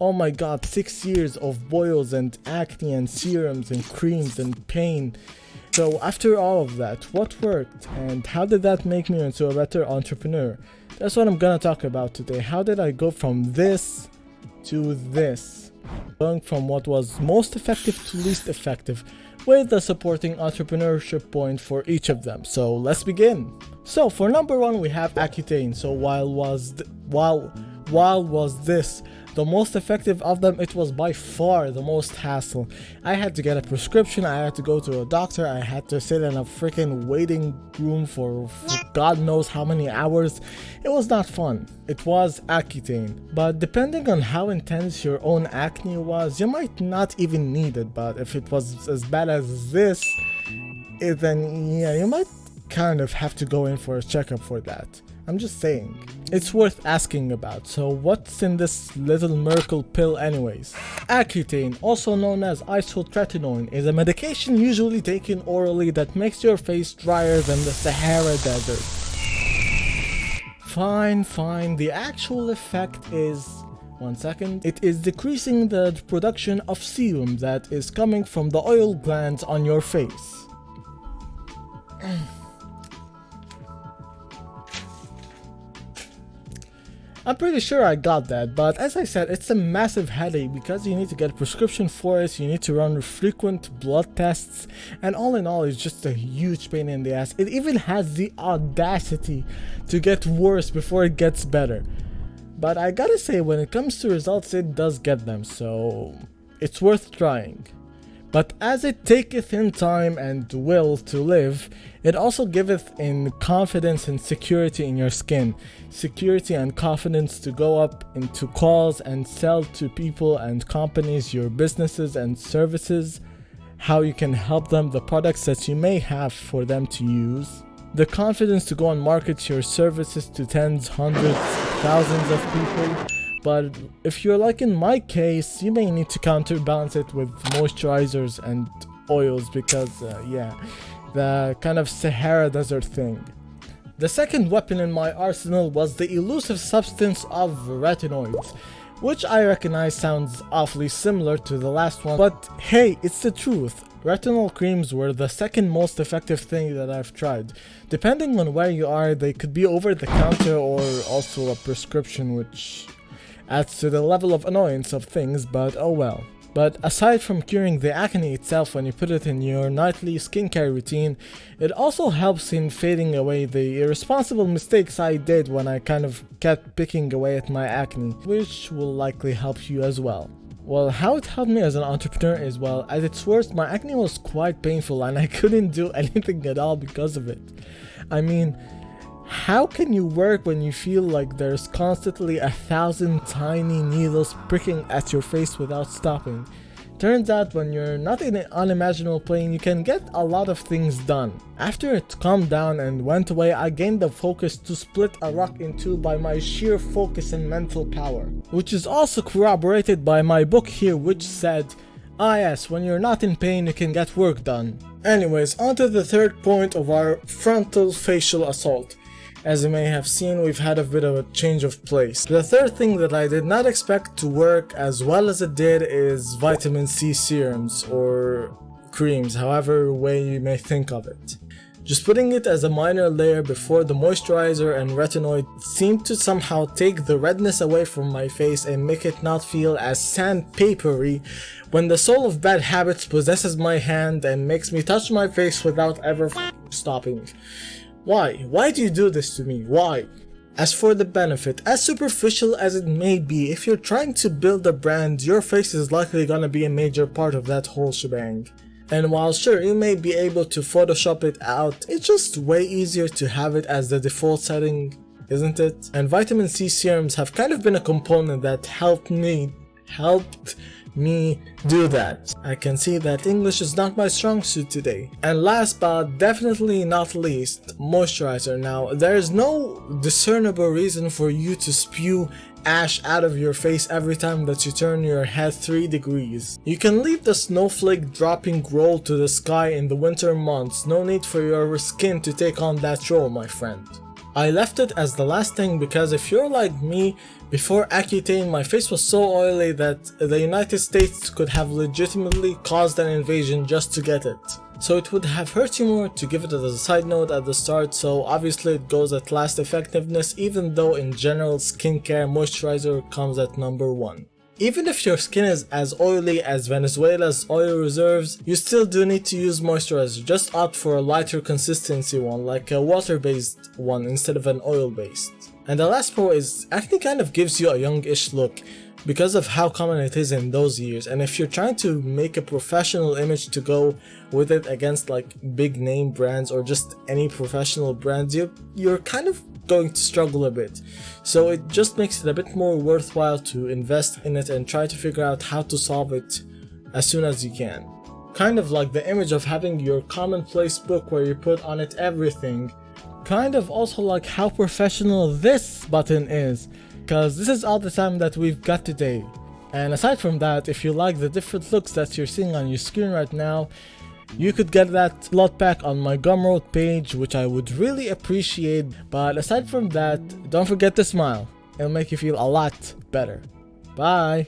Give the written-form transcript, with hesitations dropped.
Oh my god, 6 years of boils and acne and serums and creams and pain. So after all of that, what worked and how did that make me into a better entrepreneur? That's what I'm gonna talk about today. How did I go from this to this? Going from what was most effective to least effective, with the supporting entrepreneurship point for each of them. So let's begin. So for number one, we have Accutane. So while was this the most effective of them, it was by far the most hassle. I had to get a prescription, I had to go to a doctor, I had to sit in a freaking waiting room for God knows how many hours. It was not fun. It was Accutane. But depending on how intense your own acne was, you might not even need it. But if it was as bad as this, then yeah, you might kind of have to go in for a checkup for that. I'm just saying. It's worth asking about. So what's in this little miracle pill anyways? Accutane, also known as isotretinoin, is a medication usually taken orally that makes your face drier than the Sahara Desert. Fine. The actual effect is... one second. It is decreasing the production of sebum that is coming from the oil glands on your face. I'm pretty sure I got that, but as I said, it's a massive headache because you need to get a prescription for it, you need to run frequent blood tests, and all in all, it's just a huge pain in the ass. It even has the audacity to get worse before it gets better. But I gotta say, when it comes to results, it does get them, so it's worth trying. But as it taketh in time and will to live, it also giveth in confidence and security in your skin. Security and confidence to go up into calls and sell to people and companies your businesses and services, how you can help them, the products that you may have for them to use. The confidence to go and market your services to tens, hundreds, thousands of people. But if you're like in my case, you may need to counterbalance it with moisturizers and oils because, yeah, the kind of Sahara Desert thing. The second weapon in my arsenal was the elusive substance of retinoids, which I recognize sounds awfully similar to the last one, but hey, it's the truth. Retinol creams were the second most effective thing that I've tried. Depending on where you are, they could be over the counter or also a prescription, which adds to the level of annoyance of things, but oh well. But aside from curing the acne itself when you put it in your nightly skincare routine, it also helps in fading away the irresponsible mistakes I did when I kind of kept picking away at my acne, which will likely help you as well. Well, how it helped me as an entrepreneur is, well, at its worst, my acne was quite painful and I couldn't do anything at all because of it. I mean, how can you work when you feel like there's constantly 1,000 tiny needles pricking at your face without stopping? Turns out when you're not in an unimaginable plane, you can get a lot of things done. After it calmed down and went away, I gained the focus to split a rock in two by my sheer focus and mental power. Which is also corroborated by my book here, which said, ah yes, when you're not in pain, you can get work done. Anyways, on to the third point of our frontal facial assault. As you may have seen, we've had a bit of a change of place. The third thing that I did not expect to work as well as it did is vitamin C serums or creams, however way you may think of it. Just putting it as a minor layer before the moisturizer and retinoid seemed to somehow take the redness away from my face and make it not feel as sandpapery when the soul of bad habits possesses my hand and makes me touch my face without ever stopping. Why? Why do you do this to me? Why? As for the benefit, as superficial as it may be, if you're trying to build a brand, your face is likely gonna be a major part of that whole shebang. And while sure, you may be able to Photoshop it out, it's just way easier to have it as the default setting, isn't it? And vitamin C serums have kind of been a component that helped me do that. I can see that English is not my strong suit today. And last but definitely not least, moisturizer. Now, there is no discernible reason for you to spew ash out of your face every time that you turn your head 3 degrees. You can leave the snowflake dropping roll to the sky in the winter months. No need for your skin to take on that role, my friend. I left it as the last thing because if you're like me, before Accutane my face was so oily that the United States could have legitimately caused an invasion just to get it. So it would have hurt you more to give it as a side note at the start, so obviously it goes at last effectiveness, even though in general skincare moisturizer comes at number 1. Even if your skin is as oily as Venezuela's oil reserves, you still do need to use moisturizer. Just opt for a lighter consistency one, like a water-based one instead of an oil-based. And the last pro is acne kind of gives you a youngish look because of how common it is in those years, and if you're trying to make a professional image to go with it against like big name brands or just any professional brands, you're kind of going to struggle a bit. So it just makes it a bit more worthwhile to invest in it and try to figure out how to solve it as soon as you can. Kind of like the image of having your commonplace book where you put on it everything. Kind of also like how professional this button is, because this is all the time that we've got today. And aside from that, if you like the different looks that you're seeing on your screen right now, you could get that lot pack on my Gumroad page, which I would really appreciate. But aside from that, don't forget to smile. It'll make you feel a lot better. Bye!